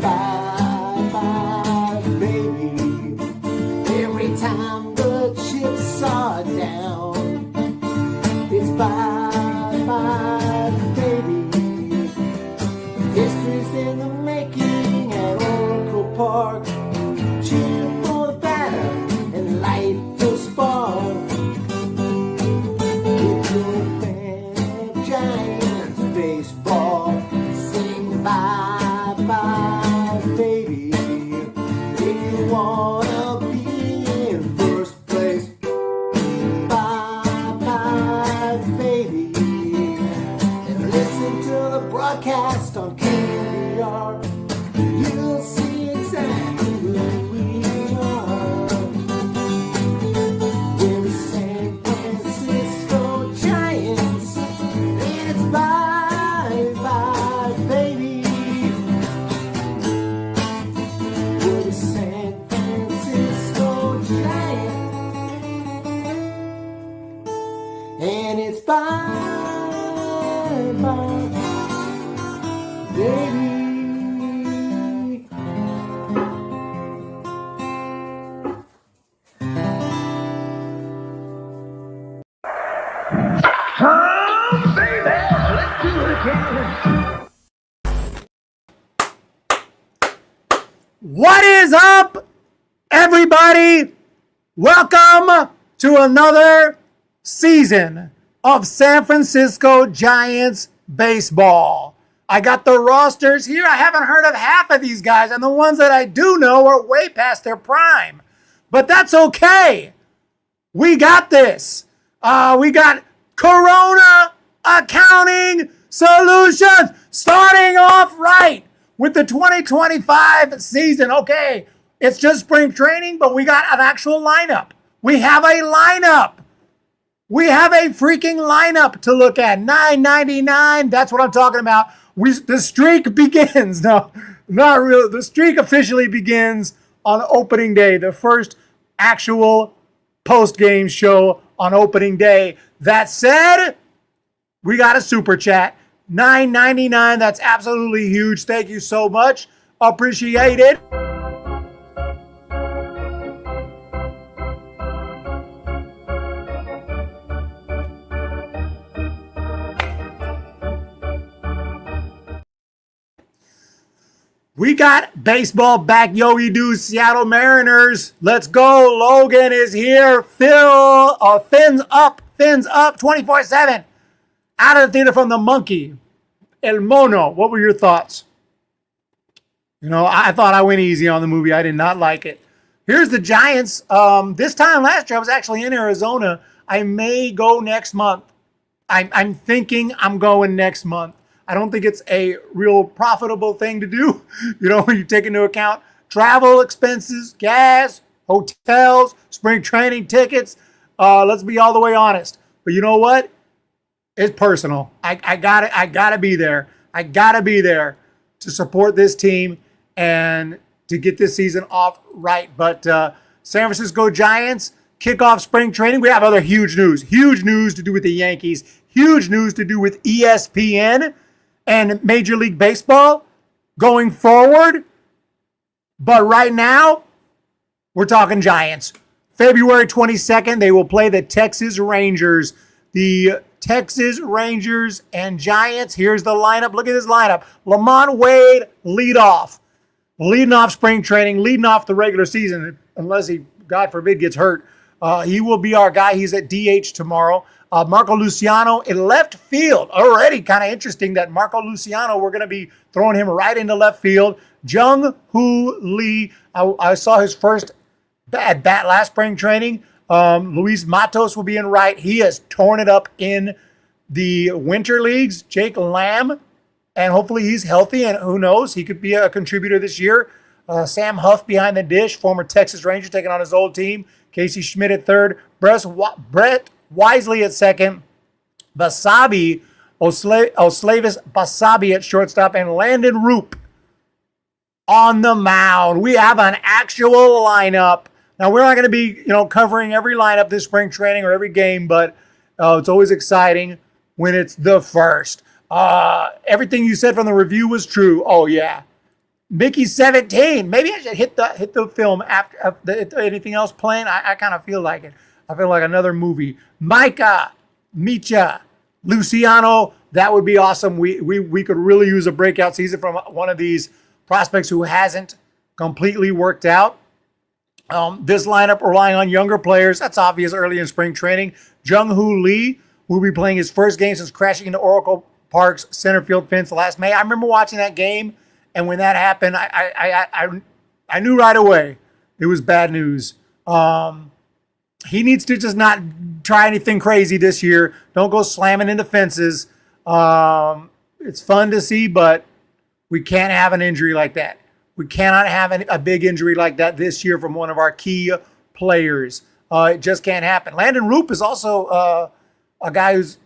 bye-bye, baby. Every time the chips are down, it's bye-bye, baby. History's in the making at Oracle Park. Cheer for the batter and light the spark. If you're a fan of Giants baseball, sing bye-bye, baby. If you wanna be in first place, bye-bye, baby. And listen to the broadcast on KBR. You'll see exactly who we are. We're the San Francisco Giants, and it's bye-bye, baby. We're the San Francisco Giants, and it's bye-bye, baby. Humm, baby, let's do it again. What is up, everybody? Welcome to another season of San Francisco Giants baseball. I got the rosters here. I haven't heard of half of these guys, and the ones that I do know are way past their prime. But that's okay. We got this. We got Corona Accounting Solutions starting off right with the 2025 season. Okay, it's just spring training, but we got an actual lineup. We have a lineup. We have a freaking lineup to look at. $9.99. That's what I'm talking about. The streak begins. No, not really. The streak officially begins on opening day. The first actual post-game show on opening day. That said, we got a super chat. $9.99. That's absolutely huge. Thank you so much. Appreciate it. We got baseball back, Yogi Do, Seattle Mariners. Let's go. Logan is here. Fins up, 24/7. Out of the theater from the monkey. El Mono. What were your thoughts? You know, I thought I went easy on the movie. I did not like it. Here's the Giants. This time last year, I was actually in Arizona. I may go next month. I'm thinking I'm going next month. I don't think it's a real profitable thing to do. You know, when you take into account travel expenses, gas, hotels, spring training tickets. Let's be all the way honest. But you know what? It's personal. I gotta be there. I gotta be there to support this team and to get this season off right. But San Francisco Giants kick off spring training. We have other huge news. Huge news to do with the Yankees. Huge news to do with ESPN and Major League Baseball going forward. But right now, we're talking Giants. February 22nd, they will play the Texas Rangers. The Texas Rangers and Giants. Here's the lineup. Look at this lineup. Lamont Wade, leading off spring training, leading off the regular season, unless he, God forbid, gets hurt. He will be our guy. He's at DH tomorrow. Marco Luciano in left field. Already kind of interesting that Marco Luciano, we're going to be throwing him right into left field. Jung-Hoo Lee, I saw his first at bat last spring training. Luis Matos will be in right. He has torn it up in the winter leagues. Jake Lamb, and hopefully he's healthy, and who knows, he could be a contributor this year. Sam Huff behind the dish, former Texas Ranger, taking on his old team. Casey Schmidt at third. Brett Wisely at second. Basabi, Oslavis Basabi at shortstop, and Landon Roop on the mound. We have an actual lineup. Now, we're not going to be, covering every lineup this spring training or every game, but it's always exciting when it's the first. Everything you said from the review was true. Oh, yeah. Mickey 17. Maybe I should hit the film after anything else playing. I kind of feel like it. I feel like another movie. Micah, Micha, Luciano. That would be awesome. We could really use a breakout season from one of these prospects who hasn't completely worked out. This lineup relying on younger players. That's obvious early in spring training. Jung-Hoo Lee will be playing his first game since crashing into Oracle Park's center field fence last May. I remember watching that game, and when that happened, I knew right away it was bad news. He needs to just not try anything crazy this year. Don't go slamming into fences. It's fun to see, but we can't have an injury like that. We cannot have a big injury like that this year from one of our key players. It just can't happen. Landon Roop is also a guy who's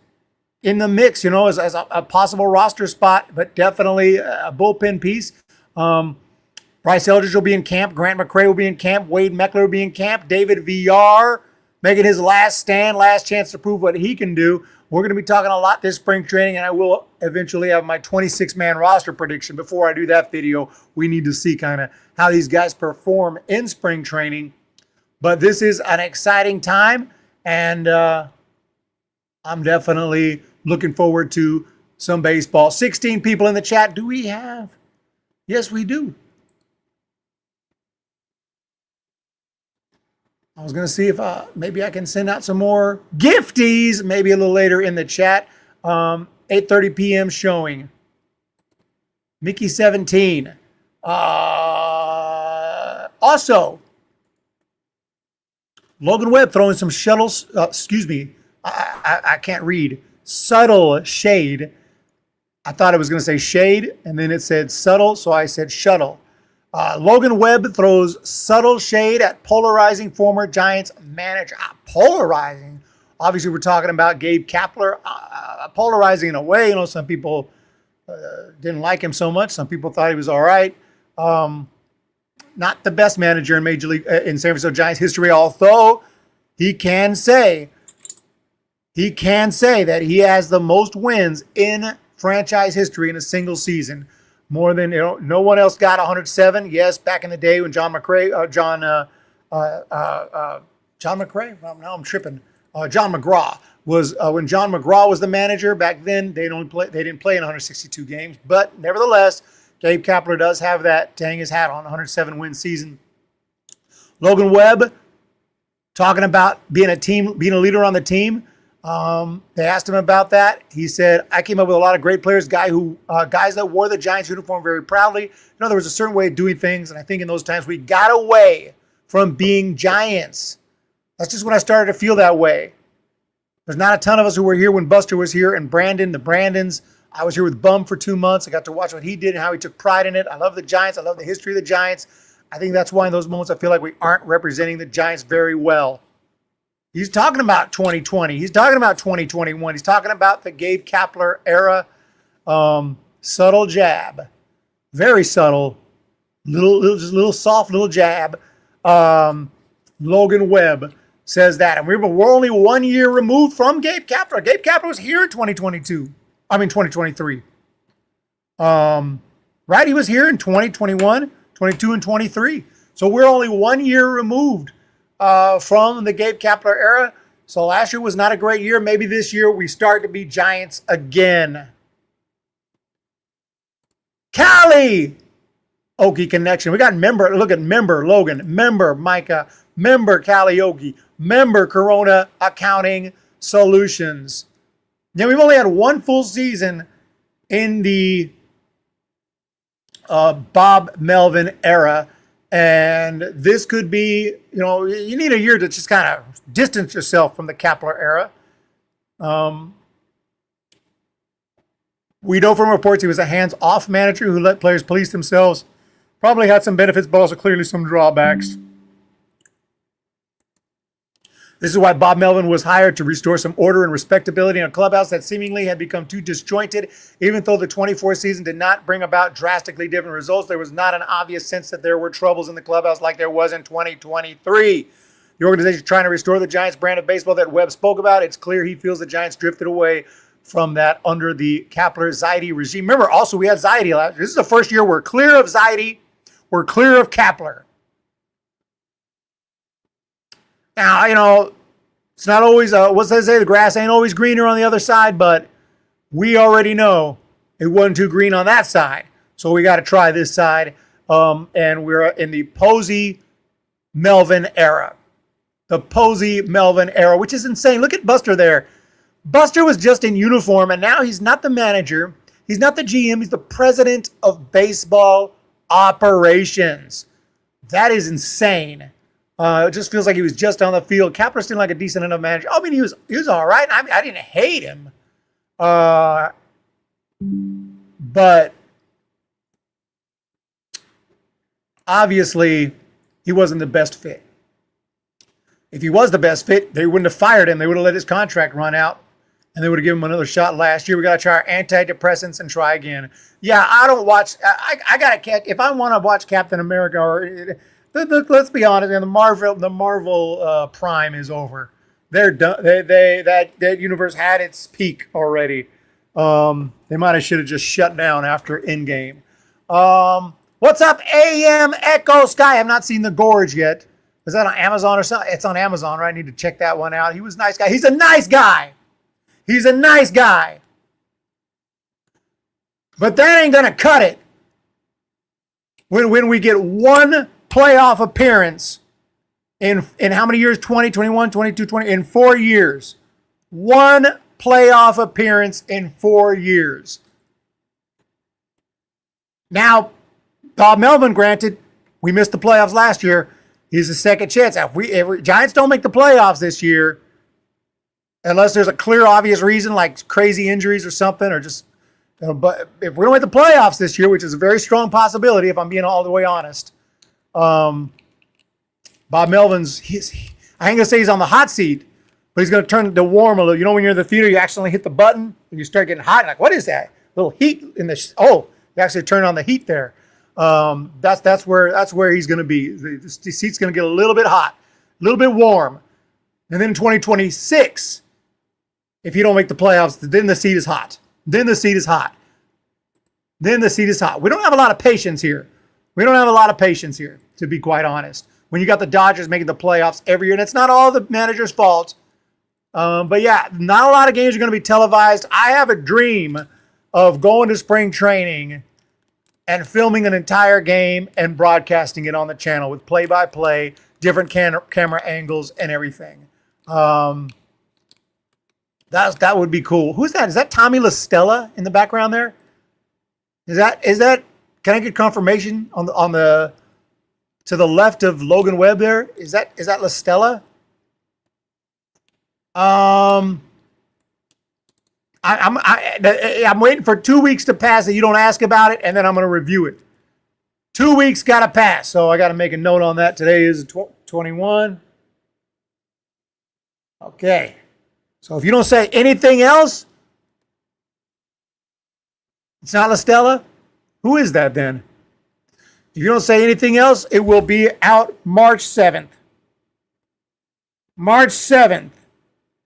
in the mix, as a possible roster spot, but definitely a bullpen piece. Bryce Eldridge will be in camp. Grant McCray will be in camp. Wade Meckler will be in camp. David Villar making his last stand, last chance to prove what he can do. We're going to be talking a lot this spring training, and I will eventually have my 26-man roster prediction. Before I do that video, we need to see kind of how these guys perform in spring training. But this is an exciting time, and I'm definitely looking forward to some baseball. 16 people in the chat. Do we have? Yes, we do. I was going to see if maybe I can send out some more gifties maybe a little later in the chat. 8:30 p.m. showing. Mickey 17. Also, Logan Webb throwing some shuttles. I can't read. Subtle shade. I thought it was going to say shade, and then it said subtle, so I said shuttle. Logan Webb throws subtle shade at polarizing former Giants manager. Polarizing? Obviously, we're talking about Gabe Kapler. Polarizing in a way. Some people didn't like him so much. Some people thought he was all right. Not the best manager in Major League in San Francisco Giants history, although he can say that he has the most wins in franchise history in a single season. More than, no one else got 107. Yes, back in the day when John McCray, John McCray? Well, now I'm tripping. John McGraw was, when John McGraw was the manager back then, they didn't play in 162 games. But nevertheless, Gabe Kapler does have that to hang his hat on, 107-win season. Logan Webb, talking about being a leader on the team. They asked him about that. He said, I came up with a lot of great players, guys that wore the Giants uniform very proudly. There was a certain way of doing things, and I think in those times we got away from being Giants. That's just when I started to feel that way. There's not a ton of us who were here when Buster was here, and Brandon, the Brandons. I was here with Bum for 2 months. I got to watch what he did and how he took pride in it. I love the Giants. I love the history of the Giants. I think that's why in those moments I feel like we aren't representing the Giants very well. He's talking about 2020. He's talking about 2021. He's talking about the Gabe Kapler era. Subtle jab. Very subtle. Little soft little jab. Logan Webb says that. And we're only 1 year removed from Gabe Kapler. Gabe Kapler was here in 2023. Right? He was here in 2021, 22, and 23. So we're only 1 year removed from the Gabe Kapler era. So last year was not a great year. Maybe this year we start to be Giants again. Cali! Okie connection. We got member. Look at member Logan, member Micah, member Cali Okie, member Corona Accounting Solutions. Now we've only had one full season in the Bob Melvin era. And this could be, you need a year to just kind of distance yourself from the Kapler era. We know from reports he was a hands-off manager who let players police themselves. Probably had some benefits, but also clearly some drawbacks. This is why Bob Melvin was hired, to restore some order and respectability in a clubhouse that seemingly had become too disjointed. Even though the 24 season did not bring about drastically different results, there was not an obvious sense that there were troubles in the clubhouse like there was in 2023. The organization trying to restore the Giants brand of baseball that Webb spoke about, it's clear he feels the Giants drifted away from that under the Kapler-Zaidi regime. Remember, also, we had Zaidi last year. This is the first year we're clear of Zaidi. We're clear of Kapler. Now, you know, it's not always, what's that say? The grass ain't always greener on the other side, but we already know it wasn't too green on that side. So we got to try this side. And we're in the Posey-Melvin era. The Posey-Melvin era, which is insane. Look at Buster there. Buster was just in uniform, and now he's not the manager. He's not the GM. He's the president of baseball operations. That is insane. It just feels like he was just on the field. Kapler seemed like a decent enough manager. I mean, he was all right. I mean, I didn't hate him. But obviously, he wasn't the best fit. If he was the best fit, they wouldn't have fired him. They would have let his contract run out, and they would have given him another shot last year. We got to try our antidepressants and try again. Yeah, I don't watch. I got to catch. If I want to watch Captain America, or let's be honest, man, the Marvel prime is over. They're done. That universe had its peak already. They might have should have just shut down after Endgame. What's up, AM Echo Sky? I have not seen The Gorge yet. Is that on Amazon or something? It's on Amazon, right? I need to check that one out. He was a nice guy. He's a nice guy. He's a nice guy. But that ain't going to cut it. When we get one playoff appearance in how many years? 20, 21, 22, 20. In 4 years. One playoff appearance in 4 years. Now, Bob Melvin, granted, we missed the playoffs last year. He's a second chance. If Giants don't make the playoffs this year, unless there's a clear, obvious reason like crazy injuries or something, or just, but if we don't make the playoffs this year, which is a very strong possibility, if I'm being all the way honest, Bob Melvin's, I ain't gonna say he's on the hot seat, but he's gonna turn to warm a little. You know, when you're in the theater, you accidentally hit the button and you start getting hot. Like, what is that? A little heat in the. You actually turn on the heat there. That's where he's going to be. The seat's going to get a little bit hot, a little bit warm, and then in 2026, if you don't make the playoffs, then the seat is hot. Then the seat is hot. Then the seat is hot. We don't have a lot of patience here. To be quite honest. When you got the Dodgers making the playoffs every year, and it's not all the manager's fault, but yeah, not a lot of games are going to be televised. I have a dream of going to spring training and filming an entire game and broadcasting it on the channel with play-by-play, different camera angles and everything. That would be cool. Who's that? Is that Tommy LaStella in the background there? Is that? Can I get confirmation on the to the left of Logan Webb there? Is that LaStella? I'm waiting for 2 weeks to pass that you don't ask about it, and then I'm going to review it. 2 weeks got to pass, so I got to make a note on that. Today is 21. Okay. So if you don't say anything else, it's not LaStella. Who is that then? If you don't say anything else, it will be out March 7th. March 7th.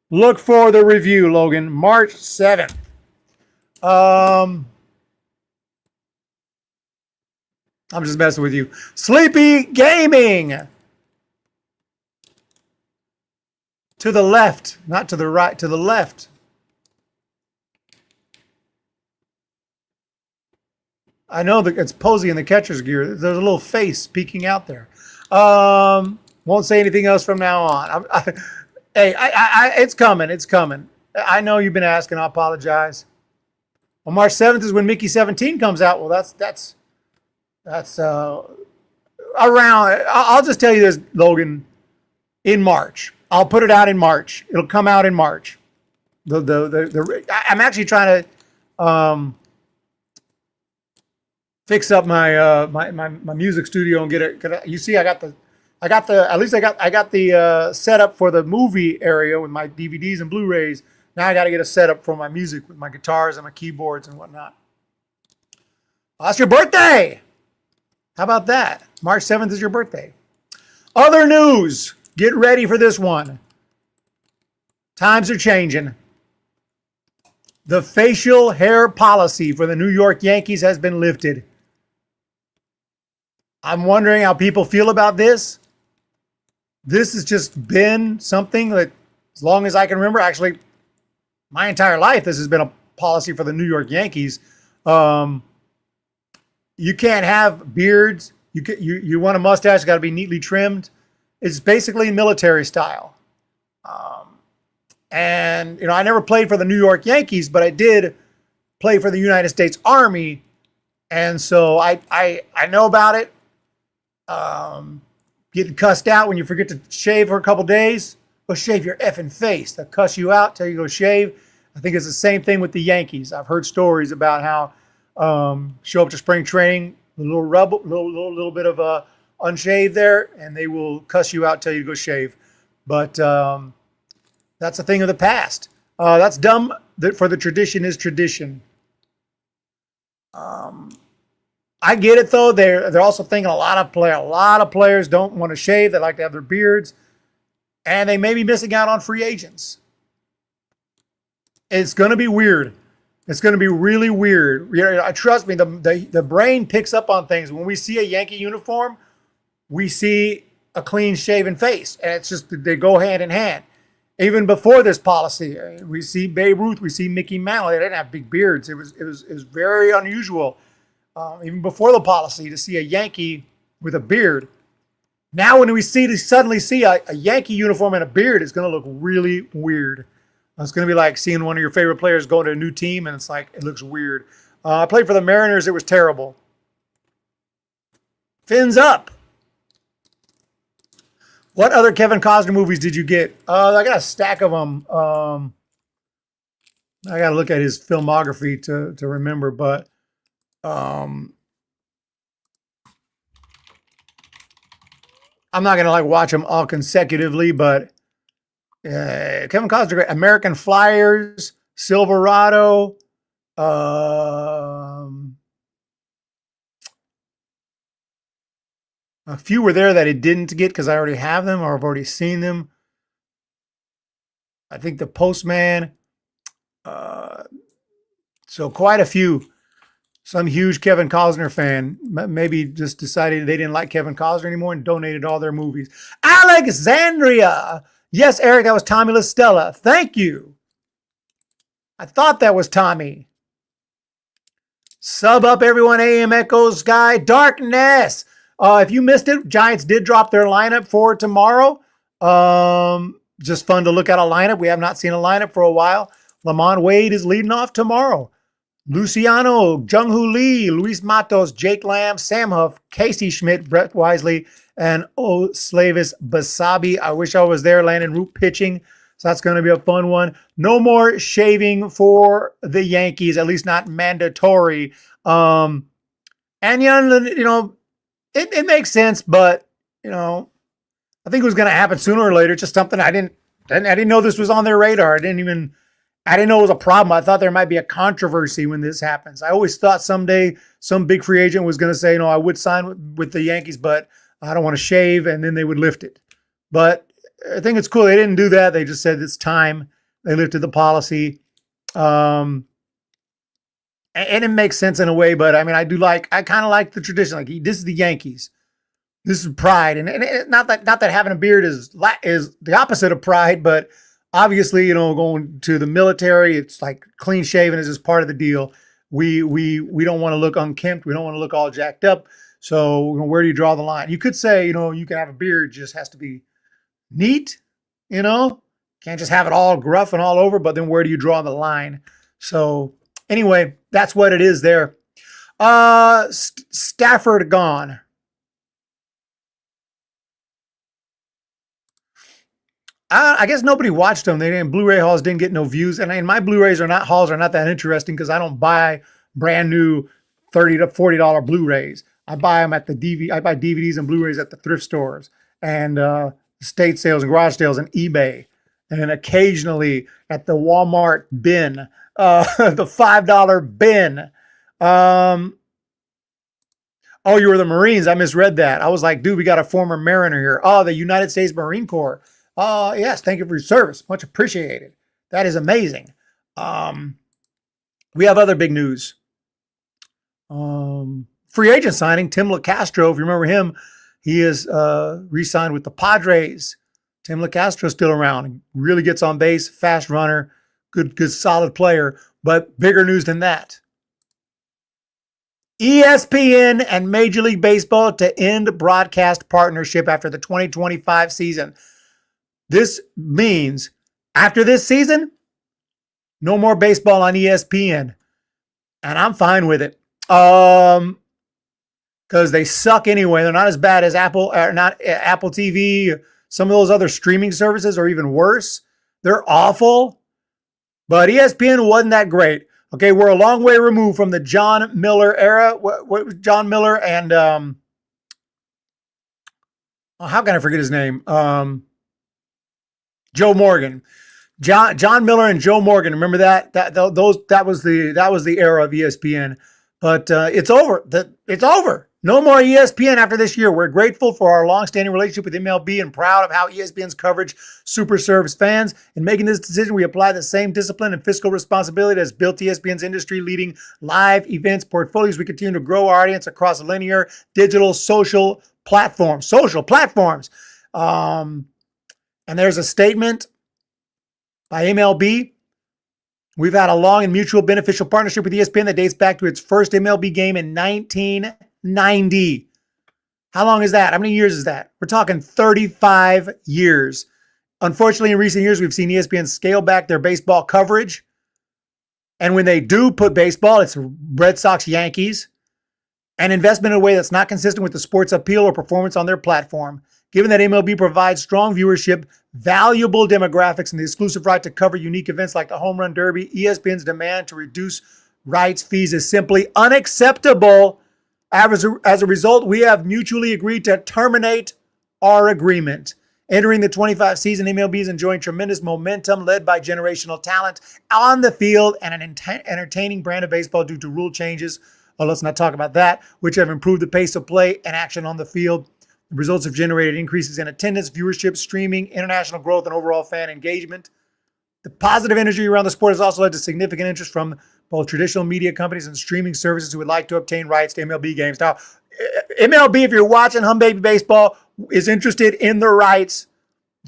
Look for the review, Logan. March 7th. I'm just messing with you. Sleepy Gaming. To the left, not to the right, to the left. I know that it's Posey in the catcher's gear. There's a little face peeking out there. Won't say anything else from now on. Hey, it's coming. It's coming. I know you've been asking. I apologize. Well, March 7th is when Mickey 17 comes out. Well, that's around. I'll just tell you this, Logan. In March, I'll put it out in March. It'll come out in March. I'm actually trying to fix up my my music studio and get it. You see, I got the setup for the movie area with my DVDs and Blu-rays. Now I got to get a setup for my music with my guitars and my keyboards and whatnot. Oh, that's your birthday. How about that? March 7th is your birthday. Other news. Get ready for this one. Times are changing. The facial hair policy for the New York Yankees has been lifted. I'm wondering how people feel about this. This has just been something that, as long as I can remember, actually, my entire life, this has been a policy for the New York Yankees. You can't have beards. You want a mustache, got to be neatly trimmed. It's basically military style. And, you know, I never played for the New York Yankees, but I did play for the United States Army. And so I know about it. Getting cussed out when you forget to shave for a couple days. Go shave your effing face. They'll cuss you out, tell you to go shave. I think it's the same thing with the Yankees. I've heard stories about how show up to spring training, a little rubble, little bit of unshaved there, and they will cuss you out, tell you to go shave. But that's a thing of the past. That's dumb. For the tradition is tradition. I get it though. They're also thinking a lot of players don't want to shave. They like to have their beards, and they may be missing out on free agents. It's going to be weird. It's going to be really weird. Trust me, the brain picks up on things. When we see a Yankee uniform, we see a clean shaven face, and it's just they go hand in hand. Even before this policy, we see Babe Ruth, we see Mickey Mantle. They didn't have big beards. It was very unusual. Even before the policy, to see a Yankee with a beard. Now, when we suddenly see a Yankee uniform and a beard, it's going to look really weird. It's going to be like seeing one of your favorite players go to a new team, and it's like it looks weird. I played for the Mariners. It was terrible. Fins up. What other Kevin Costner movies did you get? I got a stack of them. I got to look at his filmography to remember, but I'm not gonna like watch them all consecutively, but Kevin Costner, great. American Flyers, Silverado, a few were there that I didn't get because I already have them or I've already seen them. I think The Postman. So quite a few. Some huge Kevin Costner fan maybe just decided they didn't like Kevin Costner anymore and donated all their movies. Alexandria. Yes, Eric, that was Tommy LaStella. Thank you. I thought that was Tommy. Sub up, everyone. AM Echoes Guy. Darkness. If you missed it, Giants did drop their lineup for tomorrow. Just fun to look at a lineup. We have not seen a lineup for a while. Lamont Wade is leading off tomorrow. Luciano, Jung-Hoo Lee, Luis Matos, Jake Lamb, Sam Huff, Casey Schmidt, Brett Wisely, and Slavis Basabi. I wish I was there. Landon Root pitching. So that's going to be a fun one. No more shaving for the Yankees, at least not mandatory. And, you know, it makes sense, but, you know, I think it was going to happen sooner or later. It's just something I didn't know this was on their radar. I didn't know it was a problem. I thought there might be a controversy when this happens. I always thought someday some big free agent was going to say, I would sign with the Yankees, but I don't want to shave, and then they would lift it. But I think it's cool. They didn't do that. They just said it's time. They lifted the policy. And it makes sense in a way, but I mean, I kind of like the tradition. Like, this is the Yankees. This is pride. And not that having a beard is the opposite of pride, but obviously, going to the military, it's like clean shaven is just part of the deal. We don't want to look unkempt. We don't want to look all jacked up. So where do you draw the line? You could say, you can have a beard, just has to be neat, can't just have it all gruff and all over, but then where do you draw the line? So anyway, that's what it is there. Stafford gone. I guess nobody watched them. They didn't. Blu-ray hauls didn't get no views, and my Blu-rays are not that interesting because I don't buy brand new $30 to $40 Blu-rays. I buy them at the DVD. I buy DVDs and Blu-rays at the thrift stores and estate sales and garage sales and eBay, and occasionally at the Walmart bin, the $5 bin. Oh, you were the Marines. I misread that. I was like, dude, we got a former Mariner here. Oh, the United States Marine Corps. Yes, thank you for your service. Much appreciated. That is amazing. We have other big news. Free agent signing, Tim LeCastro, if you remember him, he is re-signed with the Padres. Tim LeCastro still around. Really gets on base, fast runner, good solid player. But bigger news than that. ESPN and Major League Baseball to end broadcast partnership after the 2025 season. This means after this season, no more baseball on ESPN. And I'm fine with it. Because they suck anyway. They're not as bad as Apple TV, some of those other streaming services are even worse. They're awful. But ESPN wasn't that great. Okay, we're a long way removed from the John Miller era. What was John Miller and how can I forget his name? Joe Morgan. John Miller and Joe Morgan. Remember that? That was the era of ESPN. But it's over. It's over. No more ESPN after this year. We're grateful for our long-standing relationship with MLB and proud of how ESPN's coverage super serves fans. In making this decision, we apply the same discipline and fiscal responsibility that has built ESPN's industry-leading live events portfolios. We continue to grow our audience across linear, digital, social platforms. And there's a statement by MLB. We've had a long and mutual beneficial partnership with ESPN that dates back to its first MLB game in 1990. How long is that? How many years is that? We're talking 35 years. Unfortunately, in recent years, we've seen ESPN scale back their baseball coverage. And when they do put baseball, it's Red Sox, Yankees, and investment in a way that's not consistent with the sport's appeal or performance on their platform. Given that MLB provides strong viewership, valuable demographics, and the exclusive right to cover unique events like the Home Run Derby, ESPN's demand to reduce rights fees is simply unacceptable. As a result, we have mutually agreed to terminate our agreement. Entering the 25 season, MLB is enjoying tremendous momentum led by generational talent on the field and an entertaining brand of baseball due to rule changes. Oh, let's not talk about that, which have improved the pace of play and action on the field. The results have generated increases in attendance, viewership, streaming, international growth, and overall fan engagement. The positive energy around the sport has also led to significant interest from both traditional media companies and streaming services who would like to obtain rights to MLB games. Now, MLB, if you're watching Humm Baby Baseball, is interested in the rights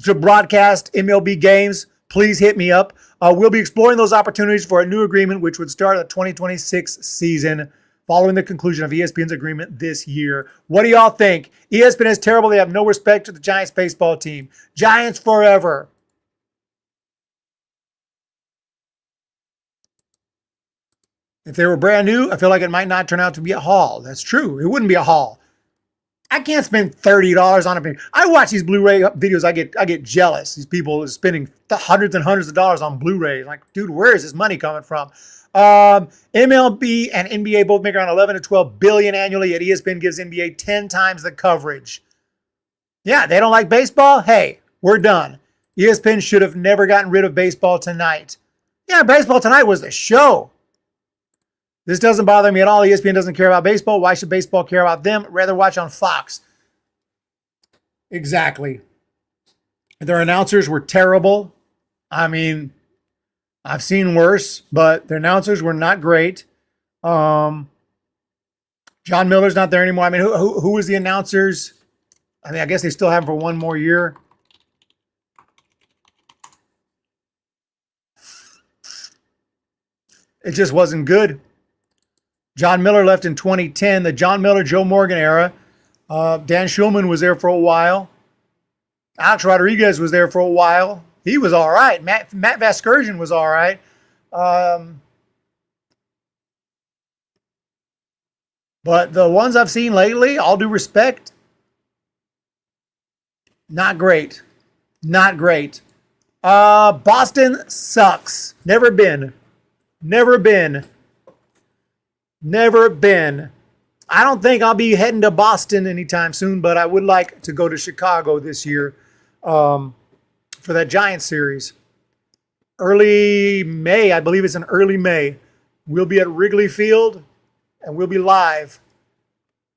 to broadcast MLB games, please hit me up. We'll be exploring those opportunities for a new agreement, which would start the 2026 season, following the conclusion of ESPN's agreement this year. What do y'all think? ESPN is terrible. They have no respect to the Giants baseball team. Giants forever. If they were brand new, I feel like it might not turn out to be a haul. That's true. It wouldn't be a haul. I can't spend $30 on a. I watch these Blu-ray videos. I get jealous. These people are spending hundreds and hundreds of dollars on Blu-ray. Like, dude, where is this money coming from? MLB and NBA both make around 11 to 12 billion annually, yet ESPN gives NBA 10 times the coverage. Yeah, they don't like baseball? Hey, we're done. ESPN should have never gotten rid of Baseball Tonight. Yeah, Baseball Tonight was the show. This doesn't bother me at all. ESPN doesn't care about baseball. Why should baseball care about them? Rather watch on Fox. Exactly. Their announcers were terrible. I mean, I've seen worse, but their announcers were not great. John Miller's not there anymore. I mean, who was the announcers? I mean, I guess they still have him for one more year. It just wasn't good. John Miller left in 2010, the John Miller, Joe Morgan era. Dan Schulman was there for a while. Alex Rodriguez was there for a while. He was all right. Matt Vasgersian was all right. But the ones I've seen lately, all due respect, not great. Not great. Boston sucks. Never been. I don't think I'll be heading to Boston anytime soon, but I would like to go to Chicago this year for that Giants series. Early May, I believe it's in early May. We'll be at Wrigley Field and we'll be live.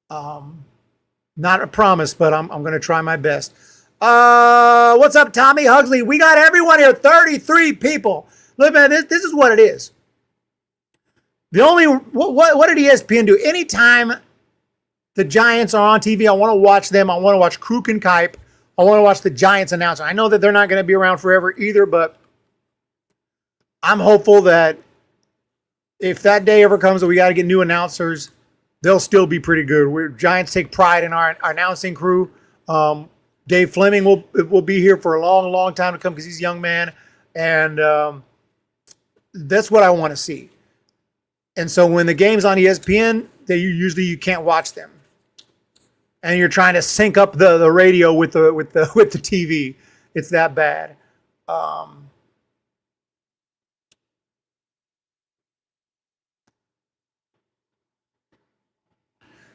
Not a promise, but I'm going to try my best. What's up, Tommy Hugsley? We got everyone here, 33 people. Look, man, this is what it is. The only what did ESPN do? Anytime the Giants are on TV, I want to watch them. I want to watch Kruk and Kipe. I want to watch the Giants announcer. I know that they're not going to be around forever either, but I'm hopeful that if that day ever comes that we got to get new announcers, they'll still be pretty good. Giants take pride in our announcing crew. Dave Fleming will be here for a long, long time to come because he's a young man, and that's what I want to see. And so when the game's on ESPN, you can't watch them, and you're trying to sync up the radio with the TV. It's that bad.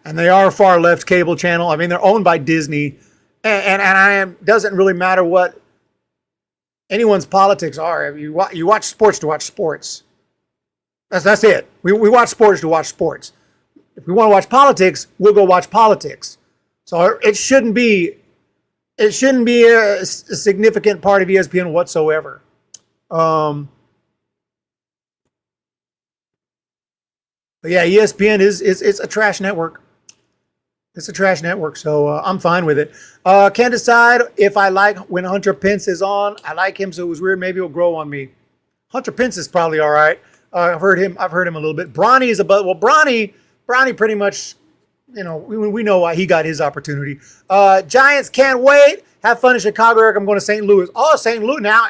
And they are a far left cable channel. I mean, they're owned by Disney, and doesn't really matter what anyone's politics are. You watch sports to watch sports. That's it. We watch sports to watch sports. If we want to watch politics, we'll go watch politics. So it shouldn't be a significant part of ESPN whatsoever. But yeah, ESPN it's a trash network. It's a trash network, so I'm fine with it. Can't decide if I like when Hunter Pence is on. I like him, so it was weird. Maybe he'll grow on me. Hunter Pence is probably all right. I've heard him a little bit. Bronny is Bronny pretty much, we know why he got his opportunity. Giants can't wait. Have fun in Chicago, Eric. I'm going to St. Louis. Oh, St. Louis now.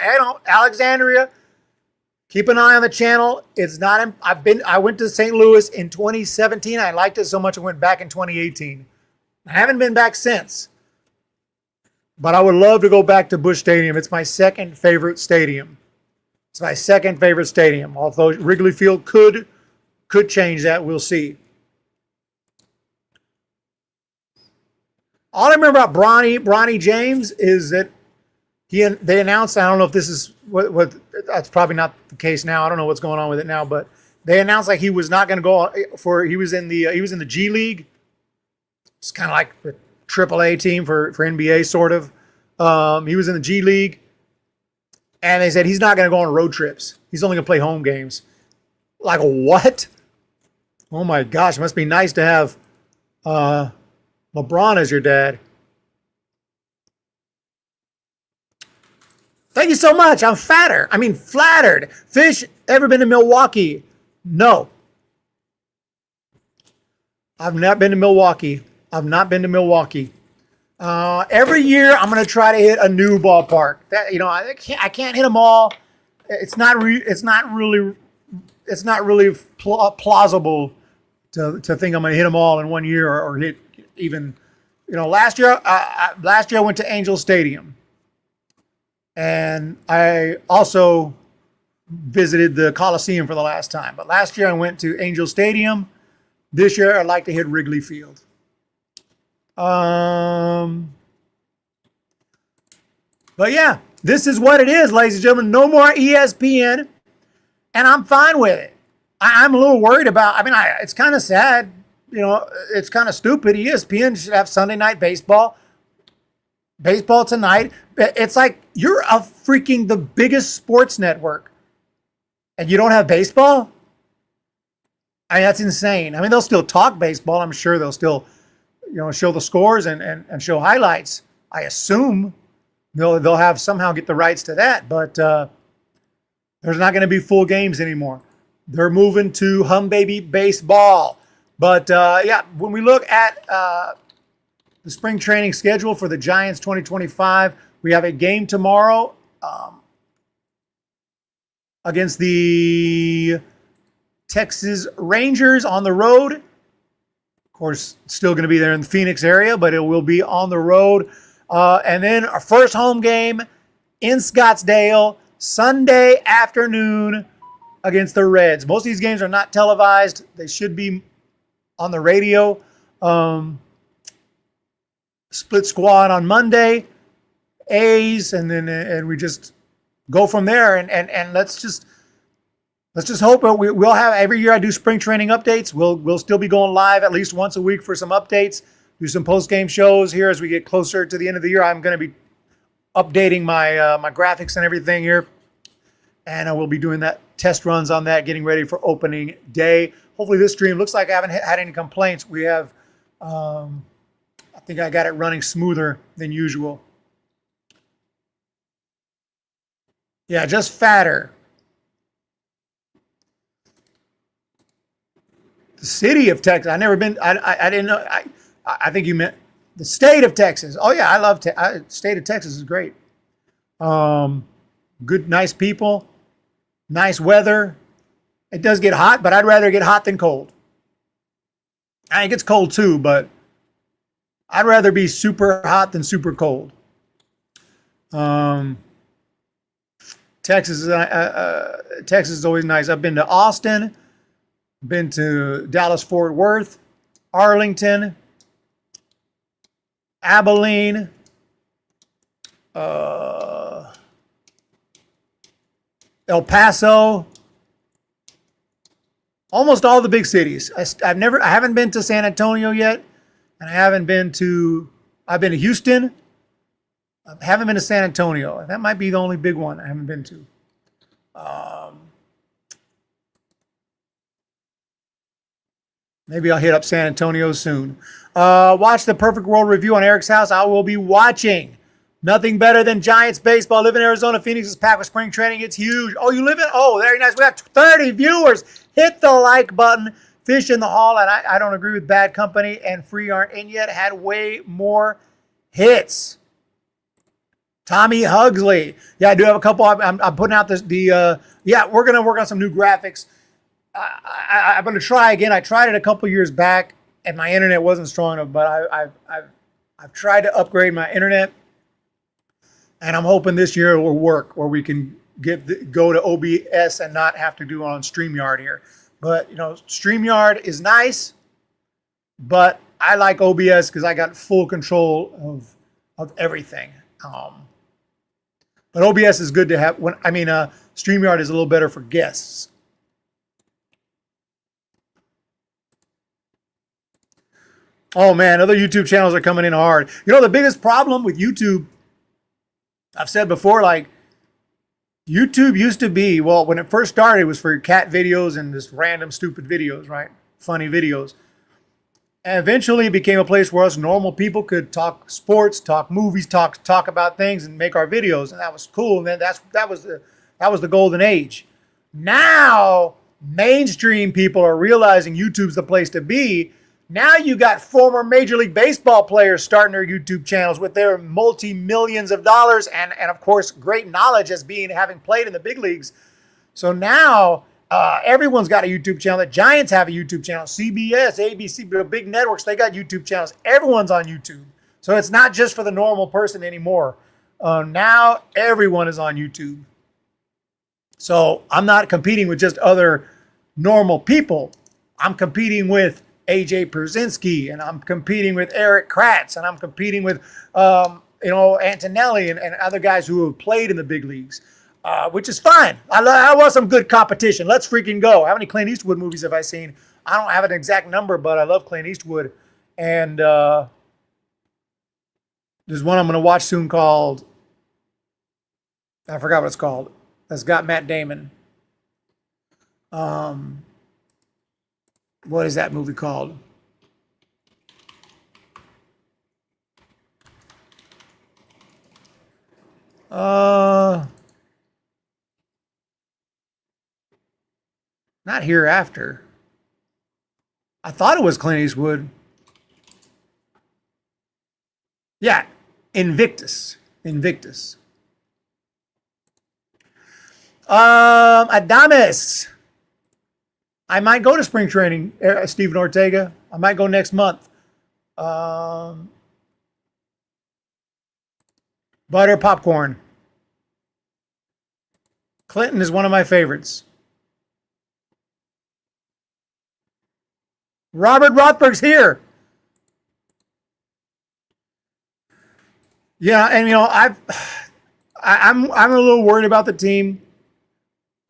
Alexandria. Keep an eye on the channel. It's not. I went to St. Louis in 2017. I liked it so much I went back in 2018. I haven't been back since. But I would love to go back to Busch Stadium. It's my second favorite stadium. Although Wrigley Field could change that. We'll see. All I remember about Bronny James is that they announced, I don't know if this is what that's probably not the case now. I don't know what's going on with it now, but they announced like he was not going to go he was in the G League. It's kind of like the AAA team for NBA sort of. He was in the G League, and they said he's not going to go on road trips. He's only going to play home games. Like what? Oh my gosh, it must be nice to have LeBron as your dad. Thank you so much. I'm flattered. Fish, ever been to Milwaukee? No. I've not been to Milwaukee. Every year I'm going to try to hit a new ballpark. I can't hit them all. It's not really plausible to think I'm going to hit them all in 1 year or hit even. Last year I went to Angel Stadium. And I also visited the Coliseum for the last time. But last year I went to Angel Stadium. This year I'd like to hit Wrigley Field. But yeah, this is what it is, ladies and gentlemen. No more ESPN. And I'm fine with it. I'm a little worried about, it's kind of sad. It's kind of stupid. ESPN should have Sunday night baseball. Baseball tonight. It's like you're the biggest sports network and you don't have baseball? That's insane. They'll still talk baseball. I'm sure they'll still, show the scores and show highlights. I assume they'll have somehow get the rights to that, but there's not going to be full games anymore. They're moving to Humm Baby Baseball. But when we look at the spring training schedule for the Giants 2025. We have a game tomorrow against the Texas Rangers on the road. Of course, still going to be there in the Phoenix area, but it will be on the road. And then our first home game in Scottsdale, Sunday afternoon against the Reds. Most of these games are not televised. They should be on the radio. Split squad on Monday, A's, and we just go from there. And let's just hope we'll have every year. I do spring training updates. We'll still be going live at least once a week for some updates. Do some post game shows here as we get closer to the end of the year. I'm going to be updating my graphics and everything here, and I will be doing that test runs on that, getting ready for opening day. Hopefully this stream looks like I haven't had any complaints. We have, I think I got it running smoother than usual. Yeah, just fatter. The city of Texas. I never been. I didn't know. I think you meant the state of Texas. Oh yeah, I love state of Texas is great. Good, nice people, nice weather. It does get hot, but I'd rather get hot than cold. I think it's cold too, but I'd rather be super hot than super cold. Texas is always nice. I've been to Austin, been to Dallas Fort Worth, Arlington, Abilene, El Paso, almost all the big cities. I haven't been to San Antonio yet, and I've been to Houston. I haven't been to San Antonio. That might be the only big one I haven't been to. Maybe I'll hit up San Antonio soon. Watch the Perfect World review on Eric's house. I will be watching. Nothing better than Giants baseball. Live in Arizona. Phoenix is packed with spring training. It's huge. Oh, you live in? Oh, very nice. We got 30 viewers. Hit the like button. Fish in the Hall, and I don't agree with Bad Company and Free aren't in yet. Had way more hits. Tommy Hugsley. Yeah, I do have a couple. I'm putting out yeah, we're going to work on some new graphics. I'm going to try again. I tried it a couple years back, and my internet wasn't strong enough, but I've tried to upgrade my internet, and I'm hoping this year it will work, where we can go to OBS and not have to do it on StreamYard here. But, you know, StreamYard is nice, but I like OBS because I got full control of everything. But OBS is good to have. StreamYard is a little better for guests. Oh man, other YouTube channels are coming in hard. You know, the biggest problem with YouTube, I've said before, like, YouTube used to be, well, when it first started, it was for cat videos and just random stupid videos, right? Funny videos. And eventually it became a place where us normal people could talk sports, talk movies, talk about things and make our videos. And that was cool. And then that was the golden age. Now, mainstream people are realizing YouTube's the place to be. Now you got former Major League Baseball players starting their YouTube channels with their multi-millions of dollars and of course, great knowledge as having played in the big leagues. So now everyone's got a YouTube channel. The Giants have a YouTube channel. CBS, ABC, the big networks, they got YouTube channels. Everyone's on YouTube. So it's not just for the normal person anymore. Now everyone is on YouTube. So I'm not competing with just other normal people. I'm competing with AJ Pierzynski, and I'm competing with Eric Kratz, and I'm competing with Antonelli and other guys who have played in the big leagues, which is fine. I want some good competition. Let's freaking go. How many Clint Eastwood movies have I seen? I don't have an exact number, but I love Clint Eastwood. And there's one I'm going to watch soon called, I forgot what it's called. That's got Matt Damon. What is that movie called? Not Hereafter. I thought it was Clint Eastwood. Yeah, Invictus. Adames. I might go to spring training, Stephen Ortega. I might go next month. Butter popcorn. Clinton is one of my favorites. Robert Rothberg's here. Yeah, and you know, I'm a little worried about the team.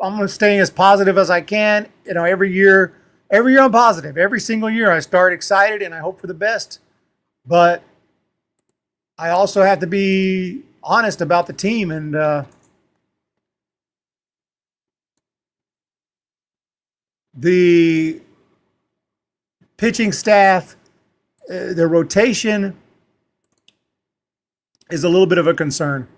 I'm staying as positive as I can. You know, every year I'm positive. Every single year I start excited and I hope for the best. But I also have to be honest about the team. And The pitching staff, the rotation is a little bit of a concern.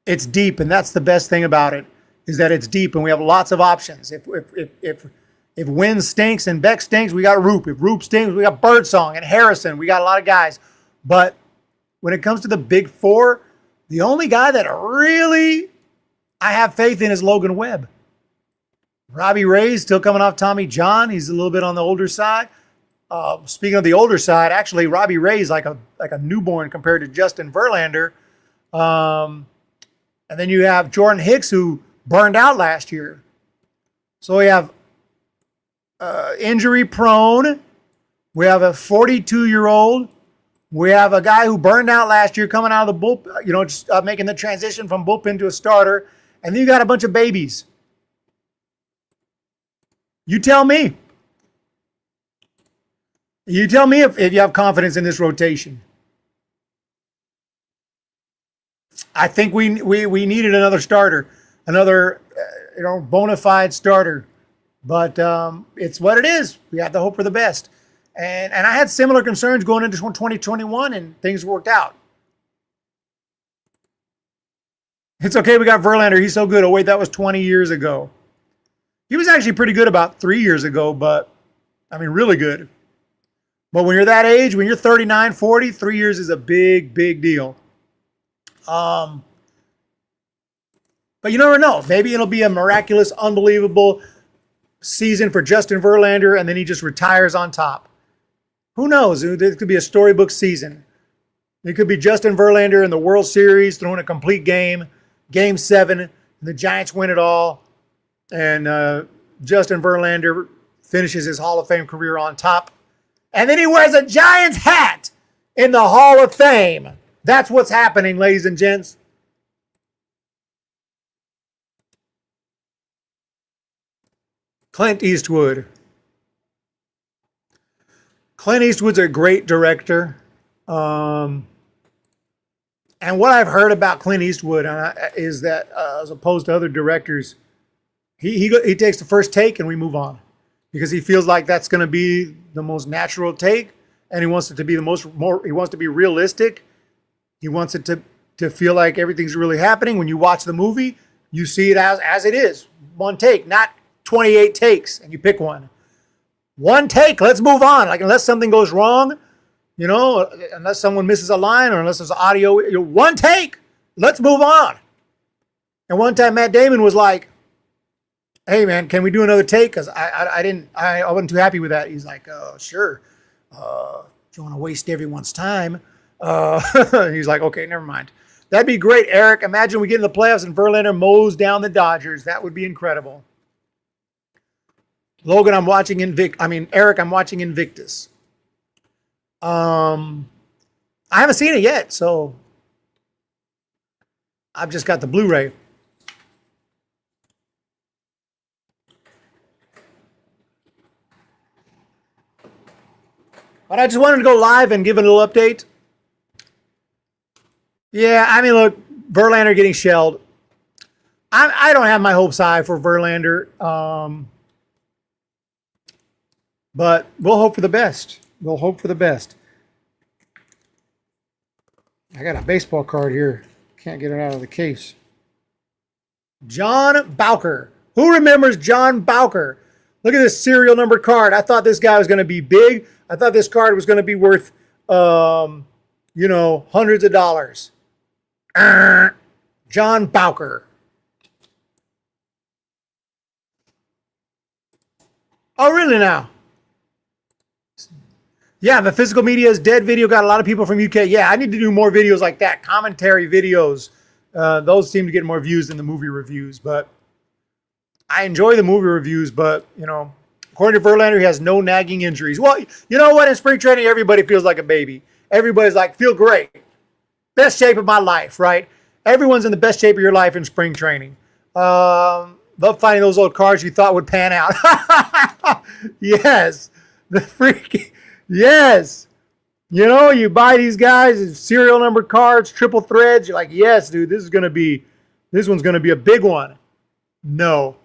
It's deep, and that's the best thing about it, is that it's deep, and we have lots of options. If Wynn stinks and Beck stinks, we got Roop. If Roop stinks, we got Birdsong and Harrison. We got a lot of guys. But when it comes to the big four, the only guy that really I have faith in is Logan Webb. Robbie Ray's still coming off Tommy John. He's a little bit on the older side. Speaking of the older side, actually, Robbie Ray's like a newborn compared to Justin Verlander. And then you have Jordan Hicks, who burned out last year. So we have injury prone. We have a 42-year-old. We have a guy who burned out last year coming out of the bullpen, just making the transition from bullpen to a starter. And then you got a bunch of babies. You tell me. You tell me if you have confidence in this rotation. I think we needed another starter, another bona fide starter. But it's what it is. We have to hope for the best. And I had similar concerns going into 2021, and things worked out. It's okay, we got Verlander. He's so good. Oh, wait, that was 20 years ago. He was actually pretty good about 3 years ago, but, really good. But when you're that age, when you're 39, 40, 3 years is a big, big deal. But you never know. Maybe it'll be a miraculous, unbelievable season for Justin Verlander, and then he just retires on top. Who knows? It could be a storybook season. It could be Justin Verlander in the World Series throwing a complete game, Game 7, and the Giants win it all, and Justin Verlander finishes his Hall of Fame career on top. And then he wears a Giants hat in the Hall of Fame. That's what's happening, ladies and gents. Clint Eastwood. Clint Eastwood's a great director. And what I've heard about Clint Eastwood is that, as opposed to other directors, he takes the first take and we move on, because he feels like that's going to be the most natural take, and he wants it to be he wants to be realistic. He wants it to feel like everything's really happening. When you watch the movie, you see it as it is. One take, not 28 takes, and you pick one. One take, let's move on. Like, unless something goes wrong, unless someone misses a line or unless there's audio, one take, let's move on. And one time Matt Damon was like, hey man, can we do another take? Because I wasn't too happy with that. He's like, sure. If you want to waste everyone's time. He's like, okay, never mind. That'd be great, Eric. Imagine we get in the playoffs and Verlander mows down the Dodgers. That would be incredible. Logan, I'm watching Eric, I'm watching Invictus. I haven't seen it yet, so I've just got the Blu-ray. But I just wanted to go live and give a little update. Yeah, look, Verlander getting shelled. I don't have my hopes high for Verlander. But we'll hope for the best. We'll hope for the best. I got a baseball card here. Can't get it out of the case. John Bowker. Who remembers John Bowker? Look at this serial number card. I thought this guy was going to be big. I thought this card was going to be worth, hundreds of dollars. John Bowker. Oh, really now? Yeah, the Physical Media is Dead video got a lot of people from UK. Yeah, I need to do more videos like that. Commentary videos. Those seem to get more views than the movie reviews. But I enjoy the movie reviews. But, according to Verlander, he has no nagging injuries. Well, you know what? In spring training, everybody feels like a baby. Everybody's like, feel great. Best shape of my life, right? Everyone's in the best shape of your life in spring training. Love finding those old cards you thought would pan out. Yes. The freaking... Yes. You buy these guys serial number cards, triple threads. You're like, yes, dude, this one's going to be a big one. No.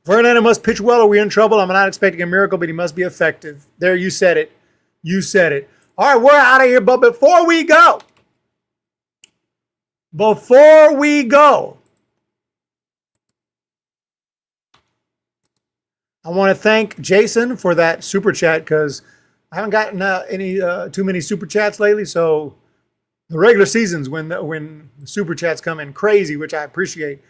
Verlander must pitch well or we're in trouble. I'm not expecting a miracle, but he must be effective. There, you said it. You said it. All right, we're out of here. But before we go, I want to thank Jason for that super chat because I haven't gotten any too many super chats lately. So the regular seasons when the super chats come in crazy, which I appreciate.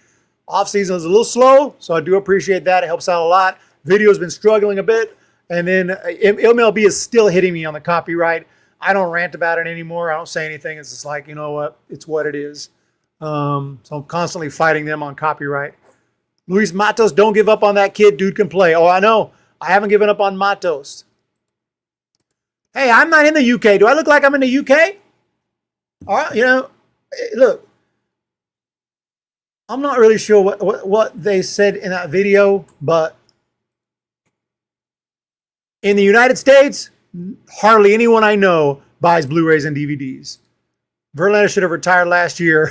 Off season is a little slow, so I do appreciate that. It helps out a lot. Video's been struggling a bit, and then MLB is still hitting me on the copyright. I don't rant about it anymore. I don't say anything. It's just like, you know what? It's what it is. So I'm constantly fighting them on copyright. Luis Matos, don't give up on that kid. Dude can play. Oh, I know. I haven't given up on Matos. Hey, I'm not in the UK. Do I look like I'm in the UK? All right, you know, look. I'm not really sure what they said in that video, but in the United States, hardly anyone I know buys Blu-rays and DVDs. Verlander should have retired last year.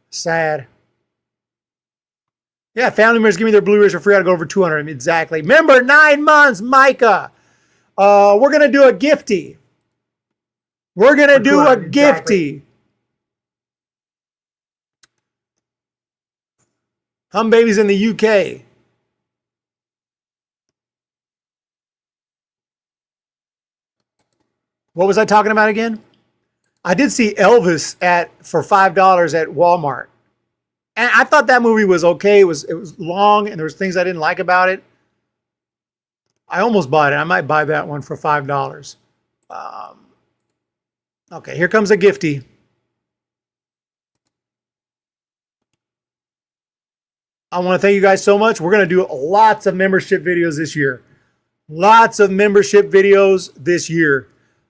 Sad. Yeah, family members give me their Blu-rays for free. I'd go over 200. Exactly. Remember, 9 months, Micah. We're going to do a gifty. We're going to do a gifty. Humm Baby's in the UK. What was I talking about again? I did see Elvis for $5 at Walmart. And I thought that movie was okay. It was long and there was things I didn't like about it. I almost bought it. I might buy that one for $5. Okay, here comes a gifty. I want to thank you guys so much. We're going to do lots of membership videos this year. Lots of membership videos this year.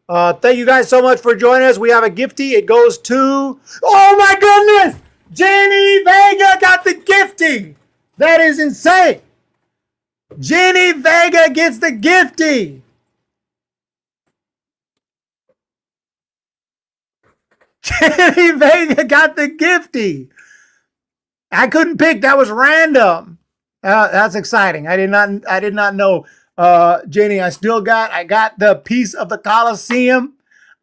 Thank you guys so much for joining us. We have a gifty. It goes to... Oh my goodness! Jenny Vega got the gifty. That is insane. Jenny Vega gets the gifty. Jenny Vega got the gifty. I couldn't pick. That was random. That's exciting. I did not know. Jenny, I got the piece of the Coliseum.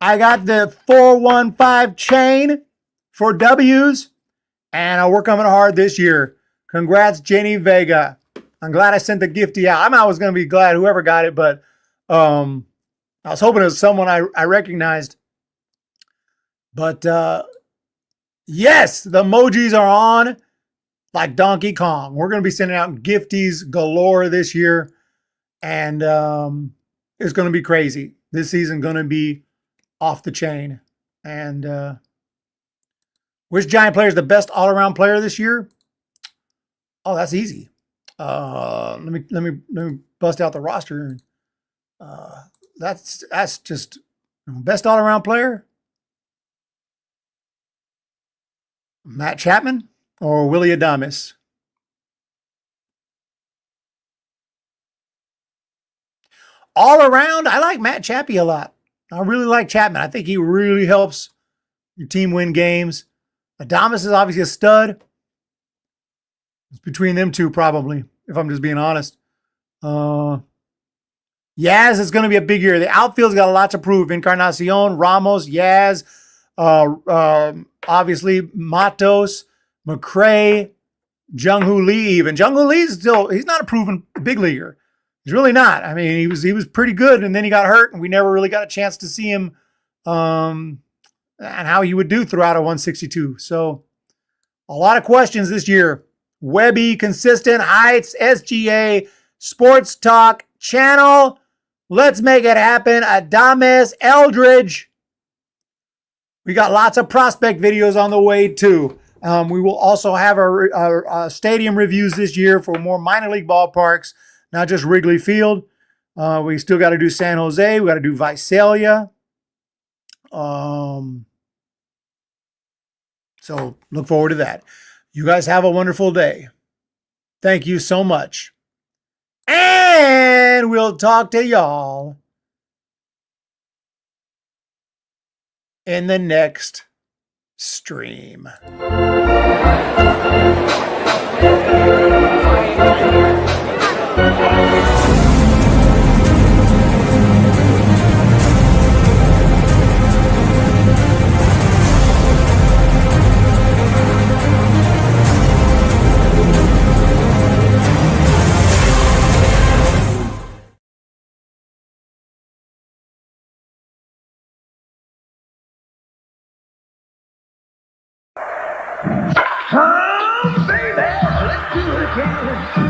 I got the 415 chain for W's. And we're coming hard this year. Congrats, Jenny Vega. I'm glad I sent the gifty out. I was going to be glad whoever got it, but I was hoping it was someone I recognized. But yes, the emojis are on like Donkey Kong. We're going to be sending out gifties galore this year. And it's going to be crazy. This season going to be off the chain. And which Giant player is the best all-around player this year? Oh, that's easy. Let me bust out the roster. That's just best all-around player. Matt Chapman or Willie Adames? All around, I like Matt Chappie a lot. I really like Chapman. I think he really helps your team win games. Adames is obviously a stud. It's between them two, probably, if I'm just being honest. Yaz is going to be a big year. The outfield's got a lot to prove. Encarnacion, Ramos, Yaz, obviously Matos, McRae, Jung-Hoo Lee even. Jung-Hoo Lee is he's not a proven big leaguer. He's really not. I mean, he was pretty good, and then he got hurt, and we never really got a chance to see him and how he would do throughout a 162. So a lot of questions this year. WEBB, Consistent Heights, SGA, Sports Talk, Channel. Let's make it happen. Adames, Eldridge. We got lots of prospect videos on the way, too. We will also have our stadium reviews this year for more minor league ballparks, not just Wrigley Field. We still got to do San Jose. We got to do Visalia. So look forward to that. You guys have a wonderful day. Thank you so much. And we'll talk to y'all in the next stream. Humm, baby, let's do it again.